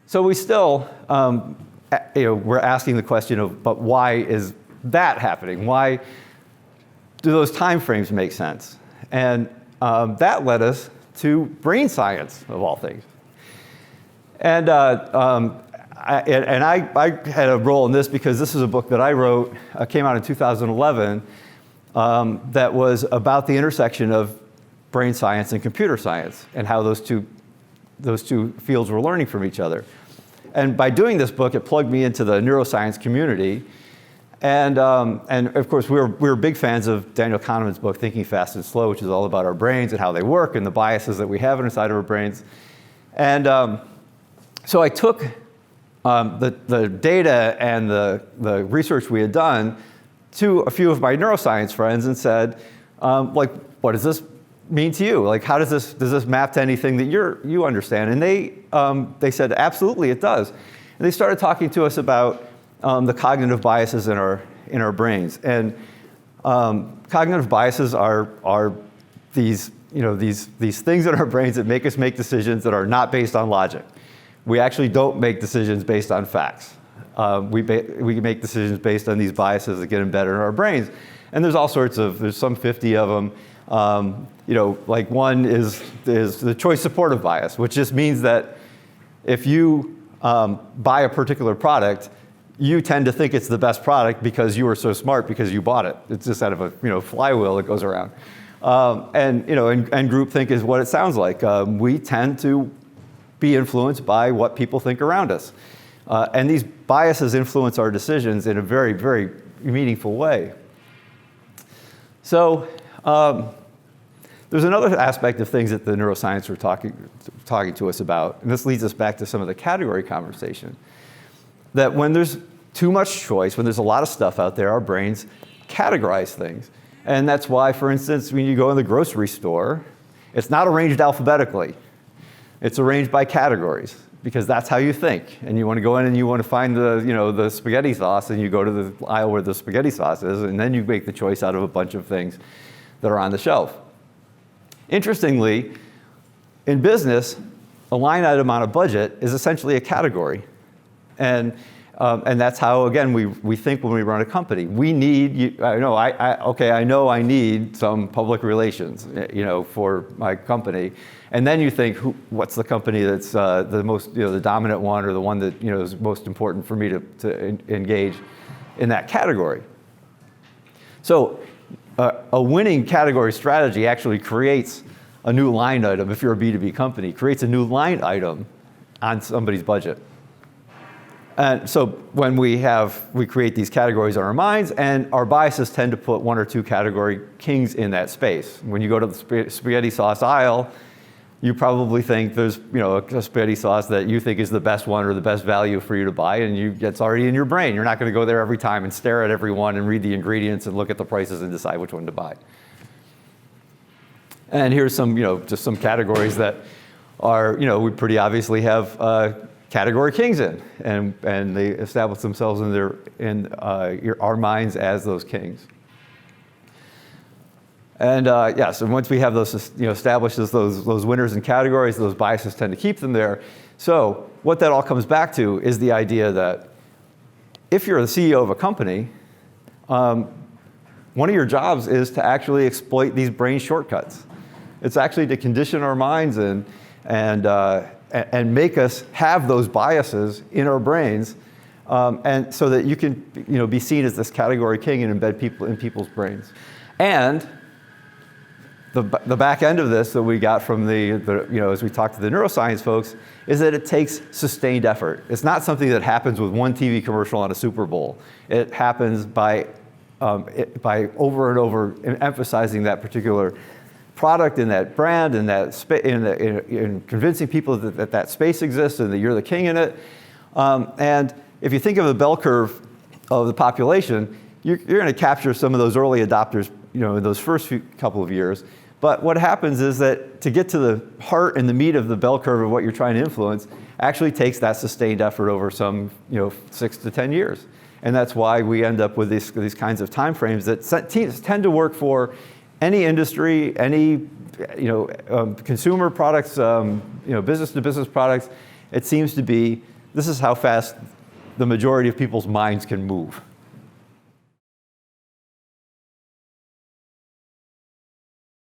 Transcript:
So we still, we're asking the question of, but why is that happening? Why do those time frames make sense? And that led us to brain science, of all things. And I had a role in this because this is a book that I wrote, came out in 2011, that was about the intersection of brain science and computer science and how those two fields were learning from each other. And by doing this book, it plugged me into the neuroscience community. And of course, we were big fans of Daniel Kahneman's book, Thinking Fast and Slow, which is all about our brains and how they work and the biases that we have inside of our brains. And so I took the data and the research we had done to a few of my neuroscience friends and said, what does this mean to you? Like, how does this map to anything that you understand? And they said, absolutely, it does. And they started talking to us about the cognitive biases in our brains. And cognitive biases are these things in our brains that make us make decisions that are not based on logic. We actually don't make decisions based on facts. We make decisions based on these biases that get embedded in our brains. And there's some 50 of them. Like one is the choice supportive bias, which just means that if you buy a particular product, you tend to think it's the best product because you were so smart because you bought it. It's just out of a flywheel that goes around. And groupthink is what it sounds like. We tend to be influenced by what people think around us. And these biases influence our decisions in a very, very meaningful way. So there's another aspect of things that the neuroscience were talking to us about, and this leads us back to some of the category conversation, that when there's too much choice, when there's a lot of stuff out there, our brains categorize things. And that's why, for instance, when you go in the grocery store, it's not arranged alphabetically. It's arranged by categories, because that's how you think. And you want to go in and you want to find the spaghetti sauce, and you go to the aisle where the spaghetti sauce is, and then you make the choice out of a bunch of things that are on the shelf. Interestingly, in business, a line item on a budget is essentially a category. And that's how, again, we think when we run a company. We need, I know I need some public relations, for my company. And then you think, what's the company that's the most, the dominant one, or the one that, is most important for me to engage in that category. So a winning category strategy actually creates a new line item. If you're a B2B company, creates a new line item on somebody's budget. And so when we create these categories in our minds, and our biases tend to put one or two category kings in that space. When you go to the spaghetti sauce aisle, you probably think there's a spaghetti sauce that you think is the best one or the best value for you to buy, and it's already in your brain. You're not going to go there every time and stare at every one and read the ingredients and look at the prices and decide which one to buy. And here's some, just some categories that are, we pretty obviously have category kings in, and they establish themselves in our minds as those kings. And so once we have those, established as those winners in categories, those biases tend to keep them there. So what that all comes back to is the idea that if you're the CEO of a company, one of your jobs is to actually exploit these brain shortcuts. It's actually to condition our minds and make us have those biases in our brains, and so that you can be seen as this category king and embed people in people's brains. And the back end of this that we got from as we talked to the neuroscience folks is that it takes sustained effort. It's not something that happens with one TV commercial on a Super Bowl. It happens by over and over emphasizing that particular product and that brand and in convincing people that space exists and that you're the king in it. And if you think of the bell curve of the population, you're going to capture some of those early adopters, in those first couple of years. But what happens is that to get to the heart and the meat of the bell curve of what you're trying to influence actually takes that sustained effort over some 6 to 10 years. And that's why we end up with these kinds of time frames that tend to work for any industry, any consumer products, business to business products. It seems to be this is how fast the majority of people's minds can move.